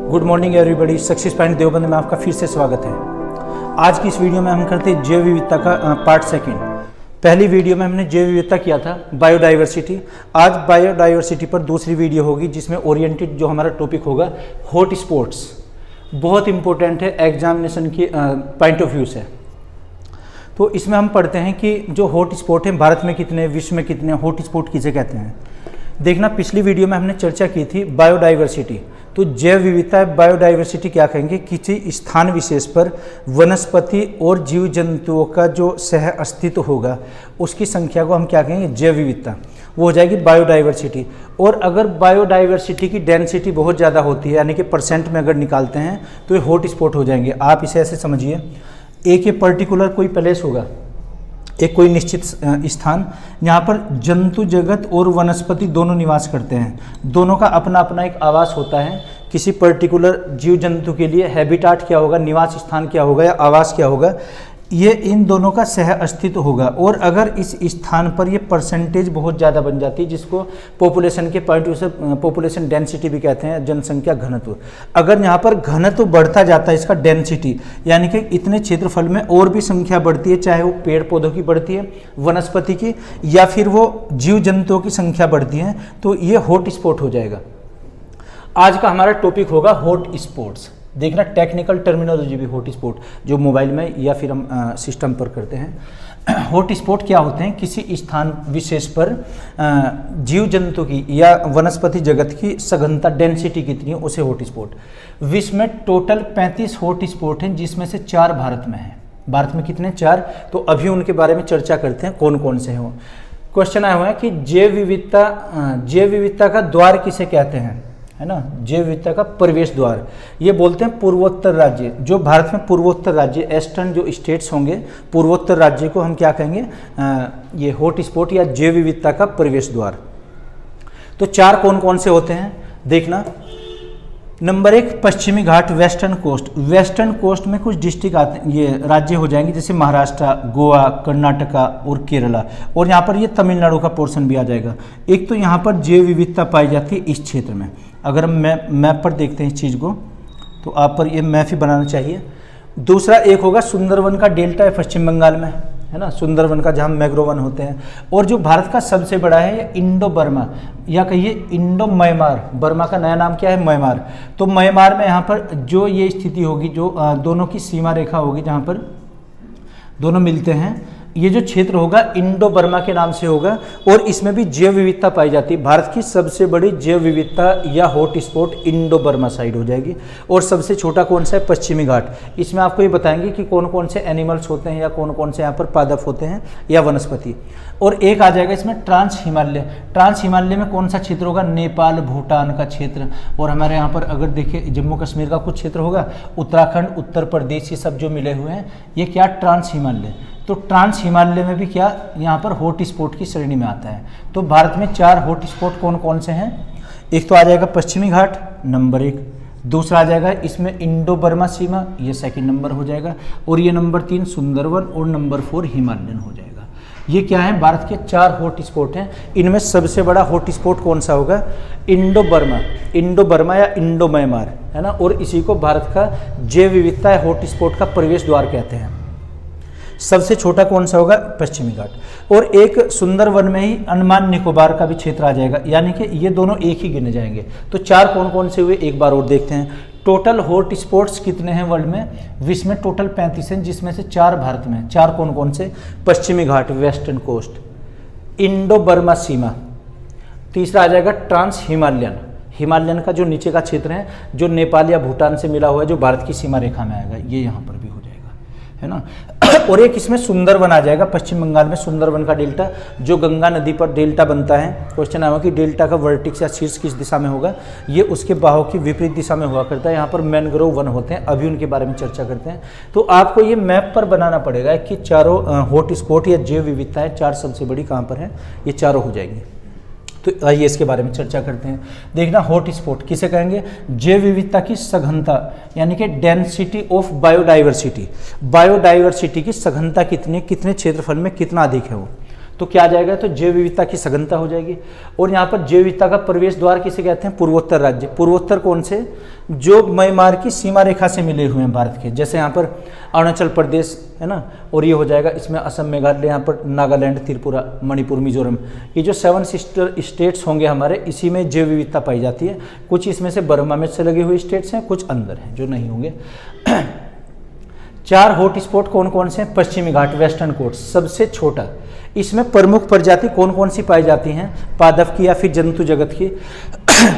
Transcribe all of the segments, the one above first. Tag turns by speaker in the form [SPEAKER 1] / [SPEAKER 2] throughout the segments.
[SPEAKER 1] Good morning everybody. Success point Deoband में आपका फिर से स्वागत है। आज की इस वीडियो में हम करते हैं जैव विविधता का पार्ट सेकंड। पहली वीडियो में हमने जैव विविधता किया था बायोडाइवर्सिटी। आज बायोडाइवर्सिटी पर दूसरी वीडियो होगी जिसमें ओरिएंटेड जो हमारा टॉपिक होगा हॉट स्पॉट्स। बहुत इंपॉर्टेंट है एग्जामिनेशन के पॉइंट ऑफ व्यू से। तो इसमें हम पढ़ते हैं कि जो हॉट स्पॉट हैं भारत में कितने, विश्व में कितने, हॉट स्पॉट किसे कहते हैं। देखना, पिछली वीडियो में हमने चर्चा की थी बायोडाइवर्सिटी। तो जैव विविधता बायोडाइवर्सिटी क्या कहेंगे, किसी स्थान विशेष पर वनस्पति और जीव जंतुओं का जो सह अस्तित्व होगा उसकी संख्या को हम क्या कहेंगे, जैव विविधता। वो हो जाएगी बायोडाइवर्सिटी। और अगर बायोडाइवर्सिटी की डेंसिटी बहुत ज़्यादा होती है, यानी कि परसेंट में अगर निकालते हैं तो ये हॉट स्पॉट हो जाएंगे। आप इसे ऐसे समझिए, एक ये पर्टिकुलर कोई प्लेस होगा, एक कोई निश्चित स्थान, यहाँ पर जंतु जगत और वनस्पति दोनों निवास करते हैं। दोनों का अपना अपना एक आवास होता है। किसी पर्टिकुलर जीव जंतु के लिए हैबिटाट क्या होगा, निवास स्थान क्या होगा या आवास क्या होगा, ये इन दोनों का सह अस्तित्व होगा। और अगर इस स्थान पर ये परसेंटेज बहुत ज़्यादा बन जाती है, जिसको पॉपुलेशन के पॉइंट ऑफ व्यू से पॉपुलेशन डेंसिटी भी कहते हैं, जनसंख्या घनत्व। अगर यहाँ पर घनत्व बढ़ता जाता है, इसका डेंसिटी यानी कि इतने क्षेत्रफल में और भी संख्या बढ़ती है, चाहे वो पेड़ पौधों की बढ़ती है, वनस्पति की, या फिर वो जीव जंतुओं की संख्या बढ़ती है, तो ये हॉट स्पॉट हो जाएगा। आज का हमारा टॉपिक होगा हॉट स्पॉट्स। देखना, टेक्निकल टर्मिनोलॉजी भी हॉट स्पॉट जो मोबाइल में या फिर हम सिस्टम पर करते हैं। हॉट स्पॉट क्या होते हैं, किसी स्थान विशेष पर जीव जंतु की या वनस्पति जगत की सघनता डेंसिटी कितनी है, उसे हॉट स्पॉट। विश्व में टोटल 35 हॉट स्पॉट हैं, जिसमें से 4 भारत में हैं। भारत में कितने, 4। तो अभी उनके बारे में चर्चा करते हैं, कौन कौन से हैं वो। क्वेश्चन आया हुआ है कि जैव विविधता का द्वार किसे कहते हैं, है ना, जैव विविधता का प्रवेश द्वार। ये बोलते हैं पूर्वोत्तर राज्य। जो भारत में पूर्वोत्तर राज्य, ईस्टर्न जो स्टेट्स होंगे, पूर्वोत्तर राज्य को हम क्या कहेंगे, ये हॉट स्पॉट या जैव विविधता का प्रवेश द्वार। तो 4 कौन कौन से होते हैं, देखना। नंबर 1 पश्चिमी घाट, वेस्टर्न कोस्ट। वेस्टर्न कोस्ट में कुछ डिस्ट्रिक्ट आते हैं, ये राज्य हो जाएंगे, जैसे महाराष्ट्र, गोवा, कर्नाटका और केरला। और यहाँ पर ये तमिलनाडु का पोर्शन भी आ जाएगा। एक तो यहाँ पर जैव विविधता पाई जाती है इस क्षेत्र में। अगर हम मैप पर देखते हैं इस चीज़ को, तो आप पर ये मैप ही बनाना चाहिए। दूसरा एक होगा सुंदरवन का डेल्टा है पश्चिम बंगाल में, है ना, सुंदरवन का जहाँ मैंग्रोव वन होते हैं। और जो भारत का सबसे बड़ा है ये इंडो बर्मा, या कहिए इंडो म्यांमार। बर्मा का नया नाम क्या है, म्यांमार। तो म्यांमार में यहाँ पर जो ये स्थिति होगी, जो दोनों की सीमा रेखा होगी, जहाँ पर दोनों मिलते हैं, ये जो क्षेत्र होगा इंडो बर्मा के नाम से होगा। और इसमें भी जैव विविधता पाई जाती है। भारत की सबसे बड़ी जैव विविधता या hot spot Indo Burma side हो जाएगी। और सबसे छोटा कौन सा है, पश्चिमी घाट। इसमें आपको ये बताएंगे कि कौन कौन से एनिमल्स होते हैं या कौन कौन से यहाँ पर पादप होते हैं या वनस्पति। और एक आ जाएगा इसमें ट्रांस हिमालय। ट्रांस हिमालय में कौन सा क्षेत्र होगा, नेपाल भूटान का क्षेत्र। और हमारे यहाँ पर अगर देखिए जम्मू कश्मीर का कुछ क्षेत्र होगा, उत्तराखंड, उत्तर प्रदेश, ये सब जो मिले हुए हैं, ये क्या, ट्रांस हिमालय। तो ट्रांस हिमालय में भी क्या, यहाँ पर हॉट स्पॉट की श्रेणी में आता है। तो भारत में 4 हॉट स्पॉट कौन कौन से हैं। एक तो आ जाएगा पश्चिमी घाट, नंबर 1। दूसरा आ जाएगा इसमें इंडो बर्मा सीमा, ये सेकंड नंबर हो जाएगा। और ये नंबर 3 सुंदरवन, और नंबर 4 हिमालयन हो जाएगा। ये क्या है, भारत के 4 हॉट स्पॉट हैं। इनमें सबसे बड़ा हॉट स्पॉट कौन सा होगा, इंडो बर्मा या इंडो म्यांमार, है ना। और इसी को भारत का जैव विविधता या हॉट स्पॉट का प्रवेश द्वार कहते हैं। सबसे छोटा कौन सा होगा, पश्चिमी घाट। और एक सुंदरवन में ही अंडमान निकोबार का भी क्षेत्र आ जाएगा, यानी कि ये दोनों एक ही गिने जाएंगे। तो 4 कौन कौन से हुए, एक बार और देखते हैं। टोटल हॉट स्पॉट्स कितने हैं वर्ल्ड में, विश्व में टोटल 35 हैं, जिसमें से 4 भारत में। 4 कौन कौन से, पश्चिमी घाट, वेस्टर्न कोस्ट, इंडो बर्मा सीमा। तीसरा आ जाएगा ट्रांस हिमालयन का जो नीचे का क्षेत्र है, जो नेपाल या भूटान से मिला हुआ है, जो भारत की सीमा रेखा में आएगा, ये यहाँ पर भी हो जाएगा, है ना। और एक इसमें सुंदरवन आ जाएगा, पश्चिम बंगाल में सुंदरवन का डेल्टा, जो गंगा नदी पर डेल्टा बनता है। क्वेश्चन आया कि डेल्टा का वर्टिक्स या शीर्ष किस दिशा में होगा, ये उसके बाहों की विपरीत दिशा में हुआ करता है। यहाँ पर मैंग्रोव वन होते हैं, अभी उनके बारे में चर्चा करते हैं। तो आपको ये मैप पर बनाना पड़ेगा कि चारों हॉट स्पॉट या जैव विविधताएं 4 सबसे बड़ी कहाँ पर हैं, ये चारों हो जाएंगी। तो आइए इसके बारे में चर्चा करते हैं। देखना, हॉट स्पॉट किसे कहेंगे, जैव विविधता की सघनता, यानी कि डेंसिटी ऑफ बायोडाइवर्सिटी। बायोडाइवर्सिटी की सघनता कितनी, कितने क्षेत्रफल में कितना अधिक है वो। तो क्या आ जाएगा, तो जैव विविधता की सघनता हो जाएगी। और यहाँ पर जैव विविधता का प्रवेश द्वार किसे कहते हैं, पूर्वोत्तर राज्य। पूर्वोत्तर कौन से, जो म्यांमार की सीमा रेखा से मिले हुए हैं भारत के, जैसे यहाँ पर अरुणाचल प्रदेश है ना, और ये हो जाएगा इसमें असम, मेघालय, यहाँ पर नागालैंड, त्रिपुरा, मणिपुर, मिजोरम, ये जो 7 सिस्टर स्टेट्स होंगे हमारे, इसी में जैव विविधता पाई जाती है। कुछ इसमें से बर्मा में से लगे हुए स्टेट्स हैं, कुछ अंदर हैं जो नहीं होंगे। 4 हॉट स्पॉट कौन कौन से हैं? पश्चिमी घाट, वेस्टर्न कोट्स, सबसे छोटा। इसमें प्रमुख प्रजाति कौन कौन सी पाई जाती हैं? पादप की या फिर जंतु जगत की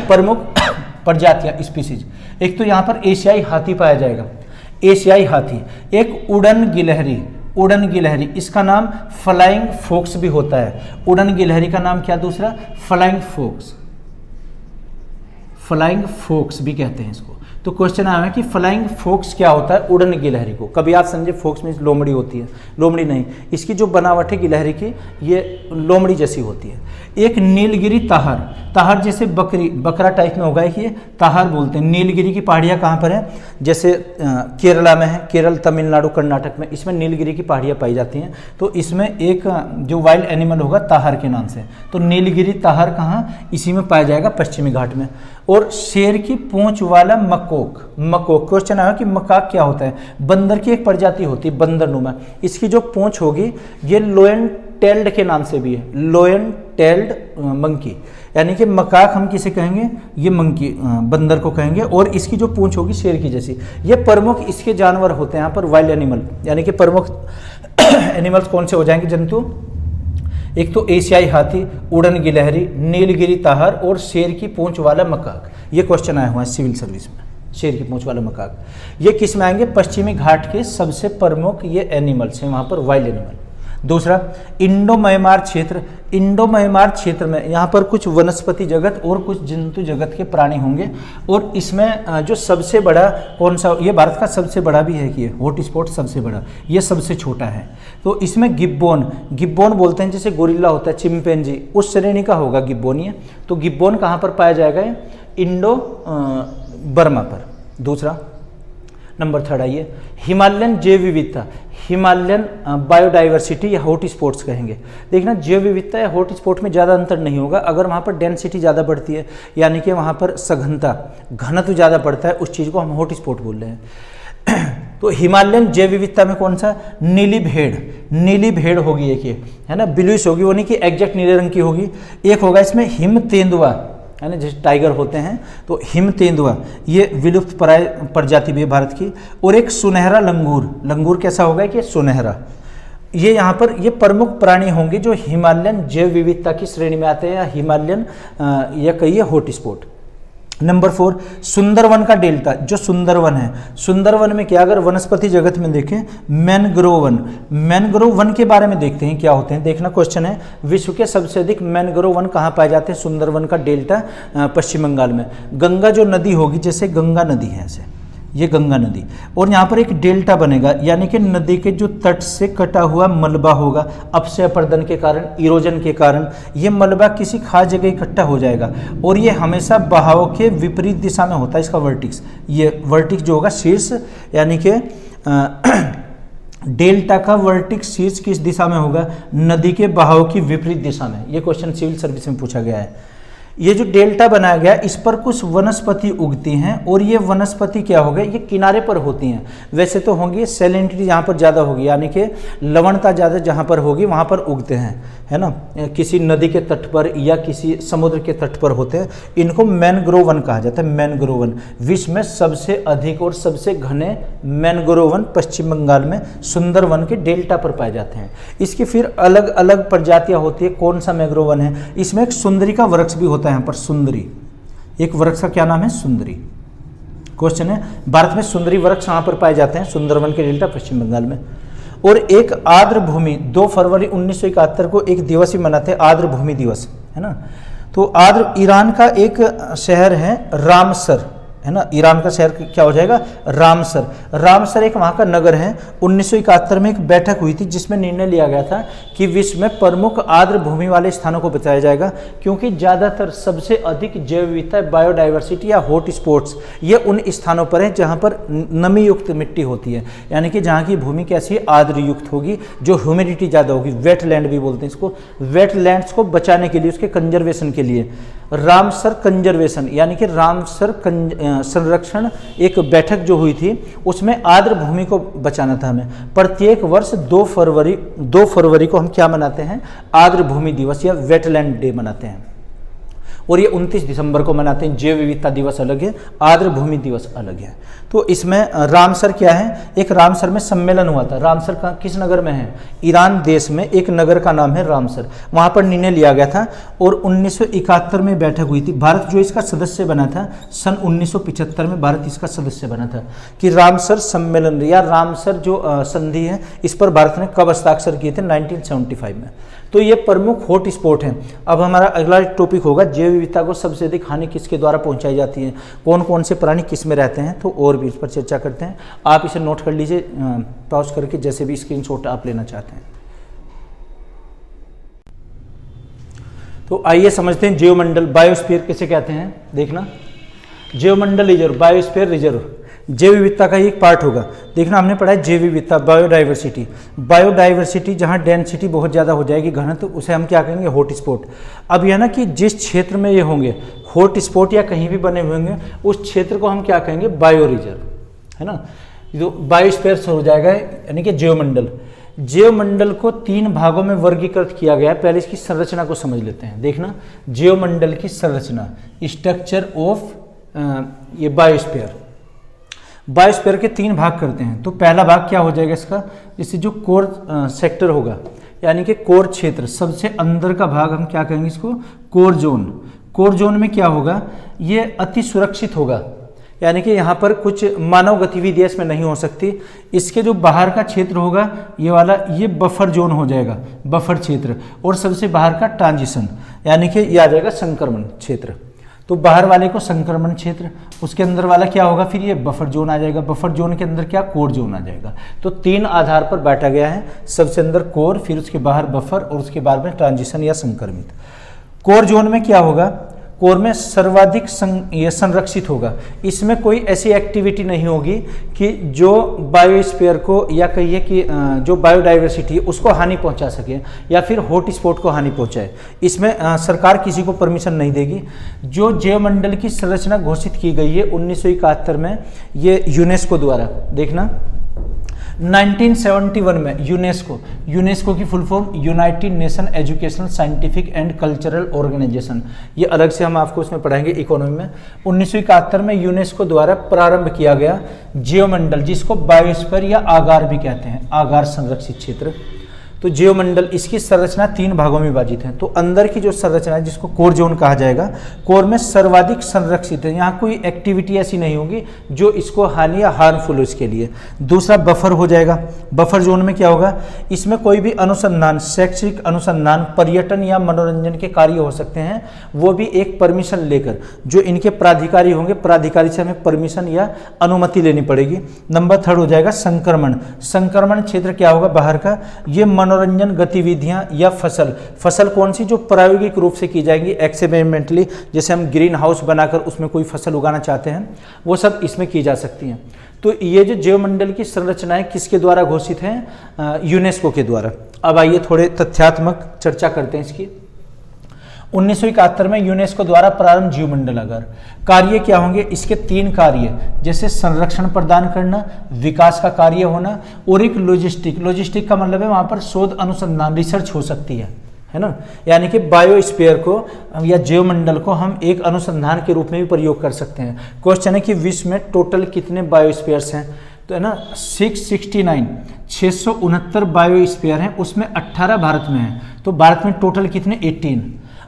[SPEAKER 1] प्रमुख प्रजातियां, स्पीसीज। एक तो यहाँ पर एशियाई हाथी पाया जाएगा, एशियाई हाथी। एक उड़न गिलहरी, उड़न गिलहरी, इसका नाम फ्लाइंग फॉक्स भी होता है। उड़न गिलहरी का नाम क्या दूसरा? फ्लाइंग फॉक्स, फ्लाइंग फॉक्स भी कहते हैं इसको। तो क्वेश्चन आया है कि फ्लाइंग फॉक्स क्या होता है? उड़न गिलहरी को। कभी आप समझे फॉक्स में लोमड़ी होती है, लोमड़ी नहीं, इसकी जो बनावट है गिलहरी की, ये लोमड़ी जैसी होती है। एक नीलगिरी ताहर, ताहर जैसे बकरी, बकरा टाइप में होगा कि ये ताहर बोलते हैं। नीलगिरी की पहाड़ियाँ कहाँ पर हैं? जैसे केरला में है, केरल, तमिलनाडु, कर्नाटक में, इसमें नीलगिरी की पहाड़ियाँ पाई जाती हैं। तो इसमें एक जो वाइल्ड एनिमल होगा ताहर के नाम से, तो नीलगिरी ताहर कहाँ? इसी में पाया जाएगा, पश्चिमी घाट में। और शेर की पूंछ वाला मकोक, मकोक क्वेश्चन आया कि मकाक क्या होता है? बंदर की एक प्रजाति होती है, बंदरनुमा। इसकी जो पूंछ होगी ये लोयन टेल्ड के नाम से भी है, लोयन टेल्ड मंकी, यानी कि मकाक हम किसे कहेंगे? ये मंकी, बंदर को कहेंगे। और इसकी जो पूंछ होगी शेर की जैसी। ये प्रमुख इसके जानवर होते हैं यहाँ पर, वाइल्ड एनिमल, यानी कि प्रमुख एनिमल्स कौन से हो जाएंगे? जंतु। एक तो एशियाई हाथी, उड़न गिलहरी, नीलगिरी ताहर और शेर की पूंछ वाला मकाक। ये क्वेश्चन आया हुआ है सिविल सर्विस में, शेर की पूंछ वाला मकाक। ये किस में आएंगे? पश्चिमी घाट के सबसे प्रमुख ये एनिमल्स हैं वहाँ पर, वाइल्ड एनिमल। दूसरा, इंडो म्यांमार क्षेत्र। इंडो म्यांमार क्षेत्र में यहाँ पर कुछ वनस्पति जगत और कुछ जंतु जगत के प्राणी होंगे। और इसमें जो सबसे बड़ा कौन सा? ये भारत का सबसे बड़ा भी है कि ये हॉट स्पॉट सबसे बड़ा, ये सबसे छोटा है। तो इसमें गिब्बोन, गिब्बोन बोलते हैं, जैसे गोरिल्ला होता है, चिंपैंजी, उस श्रेणी का होगा गिब्बोन ये। तो गिब्बोन कहाँ पर पाया जाएगा? इंडो बर्मा पर। दूसरा, नंबर 3 आइए, हिमालयन जैव विविधता, हिमालयन बायोडाइवर्सिटी या हॉट स्पॉट्स कहेंगे। देखना, जैव विविधता या हॉट स्पॉट में ज़्यादा अंतर नहीं होगा। अगर वहाँ पर डेंसिटी ज़्यादा बढ़ती है, यानी कि वहाँ पर सघनता, घनत्व ज़्यादा बढ़ता है, उस चीज़ को हम हॉट स्पॉट बोल रहे हैं। तो हिमालयन जैव विविधता में कौन सा? नीली भेड़, नीली भेड़ होगी एक, ये है ना, ब्लूइश होगी, वो नहीं कि एग्जैक्ट नीले रंग की होगी। एक होगा इसमें हिम तेंदुआ, है ना, जैसे टाइगर होते हैं, तो हिम तेंदुआ ये विलुप्त प्राय प्रजाति भी है भारत की। और एक सुनहरा लंगूर, लंगूर कैसा होगा कि सुनहरा। ये यहाँ पर ये प्रमुख प्राणी होंगे जो हिमालयन जैव विविधता की श्रेणी में आते हैं, या हिमालयन या कहिए हॉट स्पॉट। नंबर 4, सुंदरवन का डेल्टा। जो सुंदरवन है, सुंदरवन में क्या, अगर वनस्पति जगत में देखें, मैनग्रोव वन, मैनग्रोव वन के बारे में देखते हैं क्या होते हैं। देखना क्वेश्चन है, विश्व के सबसे अधिक मैनग्रोव वन कहाँ पाए जाते हैं? सुंदरवन का डेल्टा पश्चिम बंगाल में। गंगा जो नदी होगी, जैसे गंगा नदी है ऐसे, ये गंगा नदी, और यहाँ पर एक डेल्टा बनेगा, यानी कि नदी के जो तट से कटा हुआ मलबा होगा, अपक्षय अपर्दन के कारण, इरोजन के कारण ये मलबा किसी खास जगह इकट्ठा हो जाएगा, और ये हमेशा बहाव के विपरीत दिशा में होता है। इसका वर्टिक्स, ये वर्टिक्स जो होगा शीर्ष, यानी कि डेल्टा का वर्टिक्स शीर्ष किस दिशा में होगा? नदी के बहाव की विपरीत दिशा में। ये क्वेश्चन सिविल सर्विस में पूछा गया है। ये जो डेल्टा बनाया गया, इस पर कुछ वनस्पति उगती हैं, और ये वनस्पति क्या हो गए? ये किनारे पर होती हैं। वैसे तो होंगी, सैलिनिटी यहाँ पर ज़्यादा होगी, यानी कि लवणता ज़्यादा जहाँ पर होगी वहाँ पर उगते हैं, है ना, किसी नदी के तट पर या किसी समुद्र के तट पर होते हैं। इनको मैनग्रोव वन कहा जाता है, मैनग्रोव वन। विश्व में सबसे अधिक और सबसे घने मैनग्रोव वन पश्चिम बंगाल में सुंदरवन के डेल्टा पर पाए जाते हैं। इसकी फिर अलग अलग प्रजातियाँ होती है। कौन सा मैंग्रोव वन है? इसमें एक सुंदरी का वृक्ष भी होता है यहाँ पर, सुंदरी, एक वृक्ष का क्या नाम है? सुंदरी। क्वेश्चन है, भारत में सुंदरी वृक्ष यहाँ पर पाए जाते हैं, सुंदरवन के डेल्टा पश्चिम बंगाल में। और एक आर्द्र भूमि, 2 फरवरी 1971 को एक दिवस ही मनाते हैं, आर्द्र भूमि दिवस, है ना। तो आर्द्र, ईरान का एक शहर है रामसर, है ना, ईरान का शहर क्या हो जाएगा? रामसर। रामसर एक वहाँ का नगर है। 1971 में एक बैठक हुई थी जिसमें निर्णय लिया गया था कि विश्व में प्रमुख आर्द्र भूमि वाले स्थानों को बचाया जाएगा, क्योंकि ज़्यादातर सबसे अधिक जैव विविधता, बायोडाइवर्सिटी या हॉट स्पॉट्स ये उन स्थानों पर है जहाँ पर नमी युक्त मिट्टी होती है, यानी कि जहाँ की भूमि कैसी आर्द्र युक्त होगी, जो ह्यूमिडिटी ज़्यादा होगी, वेटलैंड भी बोलते हैं इसको। वेटलैंड्स को बचाने के लिए, उसके कंजर्वेशन के लिए रामसर कंजर्वेशन यानी कि रामसर संरक्षण एक बैठक जो हुई थी, उसमें आर्द्र भूमि को बचाना था हमें। प्रत्येक वर्ष 2 फरवरी को हम क्या मनाते हैं, आर्द्र भूमि दिवस या वेटलैंड डे मनाते हैं। और ये 29 दिसंबर को मनाते हैं। जैव विविधता दिवस अलग है, आर्द्र भूमि दिवस अलग है। तो इसमें रामसर क्या है, एक रामसर में सम्मेलन हुआ था। रामसर का किस नगर में है, ईरान देश में एक नगर का नाम है रामसर। वहाँ पर निर्णय लिया गया था और 1971 में बैठक हुई थी। भारत जो इसका सदस्य बना था सन 1975 में भारत इसका सदस्य बना था कि रामसर सम्मेलन या रामसर जो संधि है इस पर भारत ने कब हस्ताक्षर किए थे, 1975 में। तो ये प्रमुख हॉट स्पॉट हैं। अब हमारा अगला टॉपिक होगा जैव विविधता को सबसे अधिक हानि किसके द्वारा पहुंचाई जाती है, कौन कौन से प्राणी किस में रहते हैं, तो और भी इस पर चर्चा करते हैं। आप इसे नोट कर लीजिए पॉज करके, जैसे भी स्क्रीनशॉट आप लेना चाहते हैं। तो आइए समझते हैं जैवमंडल, बायोस्फीयर किसे कहते हैं। देखना, जैवमंडल रिजर्व, बायोस्फीयर रिजर्व जैव विविधता का एक पार्ट होगा। देखना, हमने पढ़ा है जैव विविधता, बायोडाइवर्सिटी। बायोडाइवर्सिटी जहाँ डेंसिटी बहुत ज़्यादा हो जाएगी, घनत्व, उसे हम क्या कहेंगे, हॉट स्पॉट। अब यह ना कि जिस क्षेत्र में ये होंगे हॉट स्पॉट या कहीं भी बने हुए होंगे, उस क्षेत्र को हम क्या कहेंगे, बायो रिजर्व, है ना। जो बायोस्फीयर हो जाएगा यानी कि जैवमंडल। जैवमंडल को 3 भागों में वर्गीकृत किया गया है। पहले इसकी संरचना को समझ लेते हैं। देखना, जैवमंडल की संरचना, स्ट्रक्चर ऑफ ये बायोस्फीयर। बायोस्फीयर के 3 भाग करते हैं। तो पहला भाग क्या हो जाएगा इसका, जैसे जो कोर सेक्टर होगा यानी कि कोर क्षेत्र, सबसे अंदर का भाग हम क्या कहेंगे इसको, कोर जोन। कोर जोन में क्या होगा, ये अति सुरक्षित होगा, यानी कि यहाँ पर कुछ मानव गतिविधि इसमें नहीं हो सकती। इसके जो बाहर का क्षेत्र होगा ये वाला, ये बफर जोन हो जाएगा, बफर क्षेत्र। और सबसे बाहर का ट्रांजिशन यानी कि ये आ जाएगा संक्रमण क्षेत्र। तो बाहर वाले को संक्रमण क्षेत्र, उसके अंदर वाला क्या होगा, फिर ये बफर जोन आ जाएगा। बफर जोन के अंदर क्या, कोर जोन आ जाएगा। तो 3 आधार पर बांटा गया है, सबसे अंदर कोर, फिर उसके बाहर बफर और उसके बाद में ट्रांजिशन या संक्रमित। कोर जोन में क्या होगा, कोर में सर्वाधिक ये संरक्षित होगा। इसमें कोई ऐसी एक्टिविटी नहीं होगी कि जो बायोस्फीयर को या कहिए कि जो बायोडाइवर्सिटी है उसको हानि पहुंचा सके या फिर हॉट स्पॉट को हानि पहुंचाए। इसमें सरकार किसी को परमिशन नहीं देगी। जो जैवमंडल की संरचना घोषित की गई है 1971 में, ये यूनेस्को द्वारा, देखना 1971 में यूनेस्को की full form United Nation Educational Scientific and Cultural Organization, ये अलग से हम आपको इसमें पढ़ाएंगे इकोनॉमी में। 1971 में यूनेस्को द्वारा प्रारंभ किया गया जैवमंडल, जिसको बायोस्फीयर या आगार भी कहते हैं, आगार संरक्षित क्षेत्र। तो जैवमंडल, इसकी संरचना 3 भागों में विभाजित है। तो अंदर की जो संरचना है जिसको कोर जोन कहा जाएगा, कोर में सर्वाधिक संरक्षित है, यहाँ कोई एक्टिविटी ऐसी नहीं होगी जो इसको हानि या हार्मफुल हो इसके लिए। दूसरा बफर हो जाएगा। बफर जोन में क्या होगा, इसमें कोई भी अनुसंधान, शैक्षिक अनुसंधान, पर्यटन या मनोरंजन के कार्य हो सकते हैं, वो भी एक परमिशन लेकर। जो इनके प्राधिकारी होंगे, प्राधिकारी से हमें परमिशन या अनुमति लेनी पड़ेगी। नंबर 3 हो जाएगा संक्रमण। संक्रमण क्षेत्र क्या होगा, बाहर का, ये मनोरंजन गतिविधियां या फसल कौन सी, जो प्रायोगिक रूप से की जाएंगी एक्सपेरिमेंटली, जैसे हम ग्रीन हाउस बनाकर उसमें कोई फसल उगाना चाहते हैं, वो सब इसमें की जा सकती हैं। तो ये जो जैवमंडल की संरचनाएं किसके द्वारा घोषित हैं, यूनेस्को के द्वारा। अब आइए थोड़े तथ्यात्मक चर्चा करते हैं इसकी। 1971 में यूनेस्को द्वारा प्रारंभ जैवमंडल आगार। कार्य क्या होंगे इसके, 3 कार्य, जैसे संरक्षण प्रदान करना, विकास का कार्य होना और एक लॉजिस्टिक का मतलब है वहां पर शोध अनुसंधान, रिसर्च हो सकती है ना। यानी कि बायोस्फीयर को या जैवमंडल को हम एक अनुसंधान के रूप में भी प्रयोग कर सकते हैं। क्वेश्चन है कि विश्व में टोटल कितने बायोस्फीयर्स हैं, तो है ना 669 बायोस्फीयर हैं, उसमें 18 भारत में है। तो भारत में टोटल कितने, 18।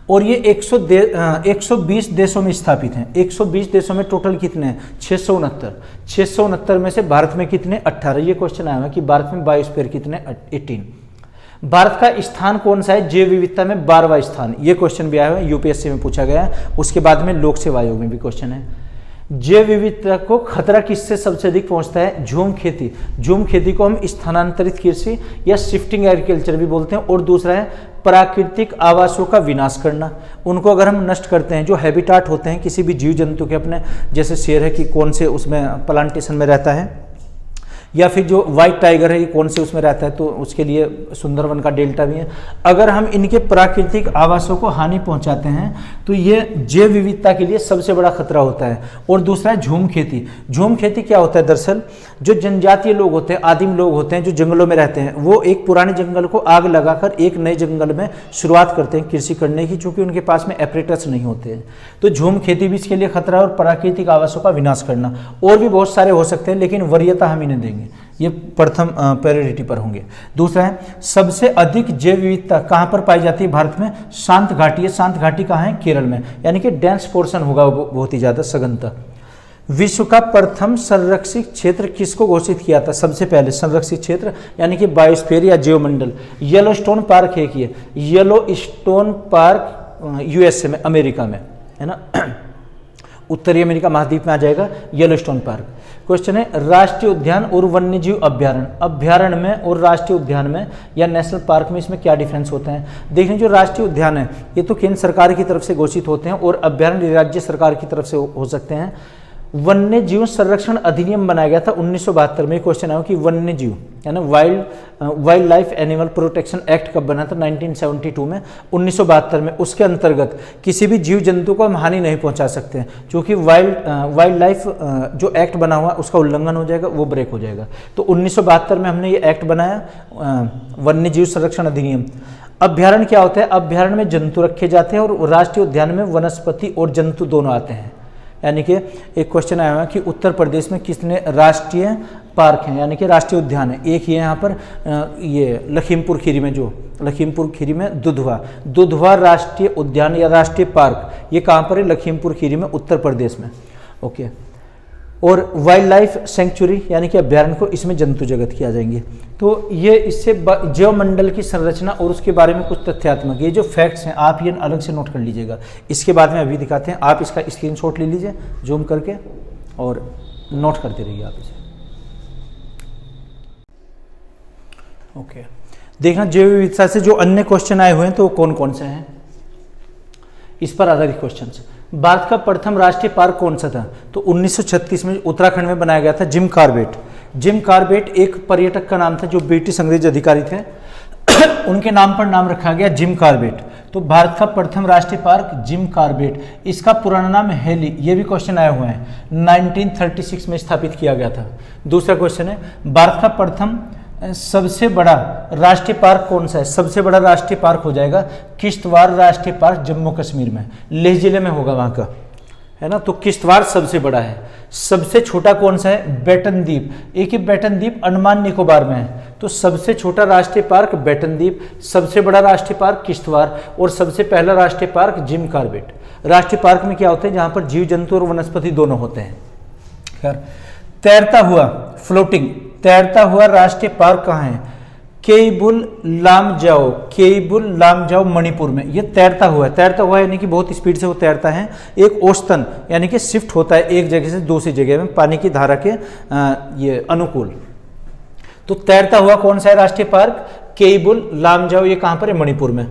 [SPEAKER 1] और ये 120 देशों में स्थापित हैं। 120 देशों में टोटल कितने हैं, 669 में से भारत में कितने, 18। ये क्वेश्चन आया है कि भारत में बायोस्फीयर कितने, 18। भारत का स्थान कौन सा है जैव विविधता में, 12वां स्थान। ये क्वेश्चन भी आया है, यूपीएससी में पूछा गया है। उसके बाद में लोक सेवा आयोग में भी क्वेश्चन है। जैव विविधता को खतरा किससे सबसे अधिक पहुंचता है, झूम खेती। झूम खेती को हम स्थानांतरित कृषि या शिफ्टिंग एग्रीकल्चर भी बोलते हैं। और दूसरा है प्राकृतिक आवासों का विनाश करना। उनको अगर हम नष्ट करते हैं, जो हैबिटाट होते हैं किसी भी जीव जंतु के अपने, जैसे शेर है कि कौन से उसमें प्लांटेशन में रहता है, या फिर जो व्हाइट टाइगर है ये कौन से उसमें रहता है, तो उसके लिए सुंदरवन का डेल्टा भी है। अगर हम इनके प्राकृतिक आवासों को हानि पहुंचाते हैं तो ये जैव विविधता के लिए सबसे बड़ा खतरा होता है। और दूसरा है झूम खेती। झूम खेती क्या होता है, दरअसल जो जनजातीय लोग होते हैं, आदिम लोग होते हैं जो जंगलों में रहते हैं, वो एक पुराने जंगल को आग लगाकर एक नए जंगल में शुरुआत करते हैं कृषि करने की, चूंकि उनके पास में एपरेटस नहीं होते हैं। तो झूम खेती भी इसके लिए खतरा है, और प्राकृतिक आवासों का विनाश करना, और भी बहुत सारे हो सकते हैं, लेकिन वरीयता हम इन्हें देंगे, ये प्रथम प्रायोरिटी पर होंगे। दूसरा है सबसे अधिक जैव विविधता कहाँ पर पाई जाती है भारत में, शांत घाटी है। शांत घाटी कहाँ है, केरल में, यानी कि डेंस पोर्शन होगा बहुत ही ज्यादा सघनता। विश्व का प्रथम संरक्षित क्षेत्र किसको घोषित किया था, सबसे पहले संरक्षित क्षेत्र यानी कि बायोस्फीयर या जीवमंडल, येलोस्टोन पार्क है कि येलोस्टोन पार्क यूएसए में, अमेरिका में है ना, उत्तरी अमेरिका महाद्वीप में आ जाएगा येलोस्टोन पार्क। क्वेश्चन है राष्ट्रीय उद्यान और वन्यजीव अभ्यारण्य, अभ्यारण्य में और राष्ट्रीय उद्यान में या नेशनल पार्क में इसमें क्या डिफरेंस होता है। देखिए जो राष्ट्रीय उद्यान है ये तो केंद्र सरकार की तरफ से घोषित होते हैं, और अभ्यारण्य राज्य सरकार की तरफ से हो सकते हैं। वन्य जीव संरक्षण अधिनियम बनाया गया था 1972 में। क्वेश्चन आया कि वन्य जीव है ना, wild life animal protection act कब बना था, 1972 में, 1972 में। उसके अंतर्गत किसी भी जीव जंतु को हम हानि नहीं पहुंचा सकते हैं, क्योंकि वाइल्ड लाइफ जो एक्ट बना हुआ उसका उल्लंघन हो जाएगा, वो ब्रेक हो जाएगा। तो 1972 में हमने ये एक्ट बनाया, वन्य जीव संरक्षण अधिनियम। अभ्यारण्य क्या होता है, अभ्यारण्य में जंतु रखे जाते हैं, और राष्ट्रीय उद्यान में वनस्पति और जंतु दोनों आते हैं। यानी कि एक क्वेश्चन आया हुआ कि उत्तर प्रदेश में कितने राष्ट्रीय पार्क हैं, यानी कि राष्ट्रीय उद्यान है। एक ये यहाँ पर ये लखीमपुर खीरी में, जो लखीमपुर खीरी में दुधवा राष्ट्रीय उद्यान या राष्ट्रीय पार्क, ये कहाँ पर है, लखीमपुर खीरी में, उत्तर प्रदेश में। ओके, और वाइल्ड लाइफ सेंचुरी यानी कि अभ्यारण्य को इसमें जंतु जगत किया जाएंगे। तो ये इससे जीवमंडल की संरचना और उसके बारे में कुछ तथ्यात्मक, ये जो फैक्ट्स हैं आप ये अलग से नोट कर लीजिएगा, इसके बाद में अभी दिखाते हैं। आप इसका स्क्रीनशॉट ले लीजिए जूम करके और नोट करते रहिए आप इसे। ओके, देखना जैव विविधता से जो अन्य क्वेश्चन आए हुए हैं तो कौन कौन से हैं, इस पर आधारित क्वेश्चन। भारत का प्रथम राष्ट्रीय पार्क कौन सा था, तो 1936 में उत्तराखंड में बनाया गया था, जिम कॉर्बेट। जिम कॉर्बेट एक पर्यटक का नाम था जो ब्रिटिश अंग्रेज अधिकारी थे उनके नाम पर नाम रखा गया जिम कॉर्बेट। तो भारत का प्रथम राष्ट्रीय पार्क जिम कॉर्बेट, इसका पुराना नाम हेली, ये भी क्वेश्चन आया हुआ है, 1936 में स्थापित किया गया था। दूसरा क्वेश्चन है भारत का प्रथम सबसे बड़ा राष्ट्रीय पार्क कौन सा है, सबसे बड़ा राष्ट्रीय पार्क हो जाएगा किश्तवाड़ राष्ट्रीय पार्क, जम्मू कश्मीर में, लेह जिले में होगा वहां का, है ना। तो किश्तवाड़ सबसे बड़ा है। सबसे छोटा कौन सा है, बेटन द्वीप, एक ही बेटन द्वीप अंडमान निकोबार में है। तो सबसे छोटा राष्ट्रीय पार्क बेटन द्वीप, सबसे बड़ा राष्ट्रीय पार्क किश्तवाड़, और सबसे पहला राष्ट्रीय पार्क जिम कॉर्बेट। राष्ट्रीय पार्क में क्या होता है, जहां पर जीव जंतु और वनस्पति दोनों होते हैं। खैर, तैरता हुआ फ्लोटिंग, तैरता हुआ राष्ट्रीय पार्क कहाँ है, केईबुल लामजाओ, केईबुल लामजाओ मणिपुर में। ये तैरता हुआ है, तैरता हुआ यानी कि बहुत स्पीड से वो तैरता है। एक औसतन यानी कि शिफ्ट होता है एक जगह से दूसरी जगह में पानी की धारा के ये अनुकूल। तो तैरता हुआ कौन सा है राष्ट्रीय पार्क, केईबुल लामजाओ, ये कहाँ पर है, मणिपुर में।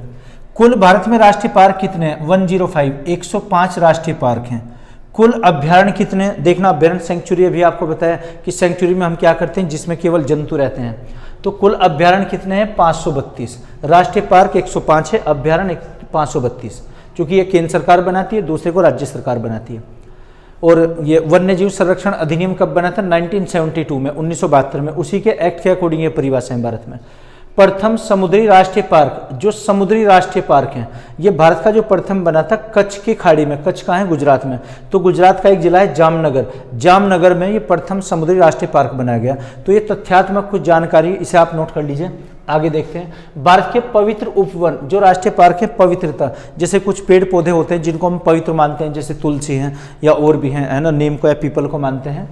[SPEAKER 1] कुल भारत में राष्ट्रीय पार्क कितने हैं, 105, 105 राष्ट्रीय पार्क हैं। कुल अभ्यारण्य कितने, देखना अभ्यारण्य सेंचुरी अभी आपको बताया कि सेंचुरी में हम क्या करते हैं, जिसमें केवल जंतु रहते हैं। तो कुल अभ्यारण्य कितने हैं, 532। राष्ट्रीय पार्क 105 है, अभ्यारण्य 532, क्योंकि ये केंद्र सरकार बनाती है, दूसरे को राज्य सरकार बनाती है। और ये वन्यजीव संरक्षण अधिनियम कब बना था, 1972 में, 1972 में। उसी के एक्ट के अकॉर्डिंग ये परिभाषा है भारत में। प्रथम समुद्री राष्ट्रीय पार्क, जो समुद्री राष्ट्रीय पार्क है ये भारत का जो प्रथम बना था कच्छ की खाड़ी में। कच्छ कहाँ है, गुजरात में। तो गुजरात का एक जिला है जामनगर, जामनगर में ये प्रथम समुद्री राष्ट्रीय पार्क बनाया गया। तो ये तथ्यात्मक कुछ जानकारी, इसे आप नोट कर लीजिए। आगे देखते हैं भारत के पवित्र उपवन, जो राष्ट्रीय पार्क है, पवित्रता, जैसे कुछ पेड़ पौधे होते हैं जिनको हम पवित्र मानते हैं, जैसे तुलसी हैं या और भी हैं, है ना, नीम को या पीपल को मानते हैं।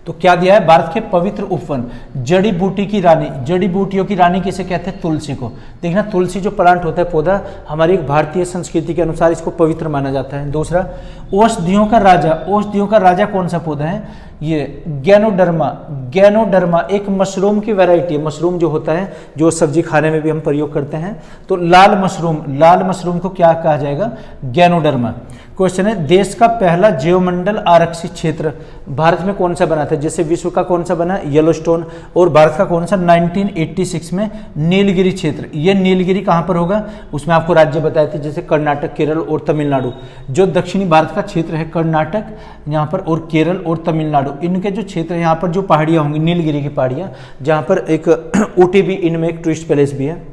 [SPEAKER 1] तो क्या दिया है, भारत के पवित्र उपवन, जड़ी बूटी की रानी, जड़ी बूटियों की रानी किसे कहते हैं, तुलसी को। देखना तुलसी जो प्लांट होता है, पौधा, हमारी भारतीय संस्कृति के अनुसार इसको पवित्र माना जाता है। दूसरा, औषधियों का राजा, औषधियों का राजा कौन सा पौधा है, ये गैनोडर्मा। गैनोडर्मा एक मशरूम की वैरायटी है, मशरूम जो होता है जो सब्जी खाने में भी हम प्रयोग करते हैं। तो लाल मशरूम, लाल मशरूम को क्या कहा जाएगा, गैनोडर्मा। क्वेश्चन है, देश का पहला जैवमंडल आरक्षित क्षेत्र भारत में कौन सा बना था? जैसे विश्व का कौन सा बना? येलोस्टोन। और भारत का कौन सा? 1986 में नीलगिरी क्षेत्र। ये नीलगिरी कहाँ पर होगा? उसमें आपको राज्य बताए थे, जैसे कर्नाटक, केरल और तमिलनाडु। जो दक्षिणी भारत का क्षेत्र है, कर्नाटक यहाँ पर और केरल और तमिलनाडु, इनके जो क्षेत्र है, यहाँ पर जो पहाड़ियाँ होंगी, नीलगिरी की पहाड़ियाँ, जहाँ पर एक ऊटी भी, इनमें एक टूरिस्ट पैलेस भी है।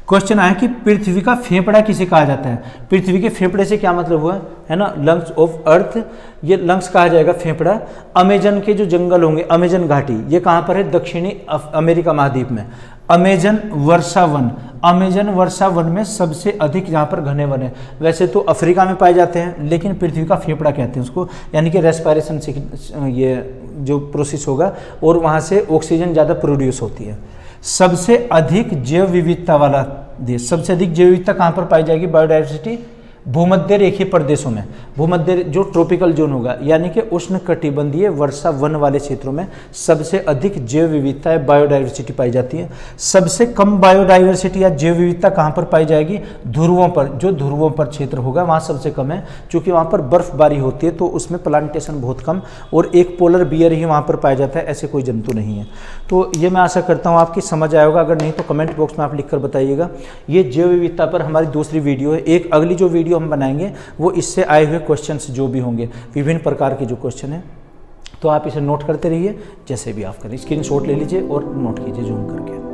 [SPEAKER 1] क्वेश्चन आया कि पृथ्वी का फेफड़ा किसे कहा जाता है? पृथ्वी के फेफड़े से क्या मतलब हुआ है ना? लंग्स ऑफ अर्थ, ये लंग्स कहा जाएगा फेफड़ा। अमेजन के जो जंगल होंगे, अमेजन घाटी, ये कहाँ पर है? दक्षिणी अमेरिका महाद्वीप में। अमेजन वर्षा वन, अमेजन वर्षा वन में सबसे अधिक यहाँ पर घने वन है। वैसे तो अफ्रीका में पाए जाते हैं, लेकिन पृथ्वी का फेफड़ा कहते हैं उसको, यानी कि रेस्पिरेशन से ये जो प्रोसेस होगा और वहाँ से ऑक्सीजन ज़्यादा प्रोड्यूस होती है। सबसे अधिक जैव विविधता वाला देश, सबसे अधिक जैव विविधता कहाँ पर पाई जाएगी? बायोडाइवर्सिटी भूमध्य रेखीय प्रदेशों में, भूमध्य जो ट्रॉपिकल जोन होगा, यानी कि उष्ण कटिबंधीय वर्षा वन वाले क्षेत्रों में सबसे अधिक जैव विविधता है, बायोडाइवर्सिटी पाई जाती है। सबसे कम बायोडाइवर्सिटी या जैव विविधता कहाँ पर पाई जाएगी? ध्रुवों पर, जो ध्रुवों पर क्षेत्र होगा वहाँ सबसे कम है, क्योंकि वहाँ पर बर्फबारी होती है, तो उसमें प्लांटेशन बहुत कम, और एक पोलर बियर ही वहाँ पर पाया जाता है, ऐसे कोई जंतु नहीं है। तो ये मैं आशा करता हूँ आपकी समझ आया होगा, अगर नहीं तो कमेंट बॉक्स में आप लिखकर बताइएगा। ये जैव विविधता पर हमारी दूसरी वीडियो है। एक अगली जो वीडियो हम बनाएंगे वो इससे आए हुए क्वेश्चंस जो भी होंगे, विभिन्न प्रकार के जो क्वेश्चन हैं, तो आप इसे नोट करते रहिए। जैसे भी आप करें, स्क्रीनशॉट ले लीजिए और नोट कीजिए जूम करके।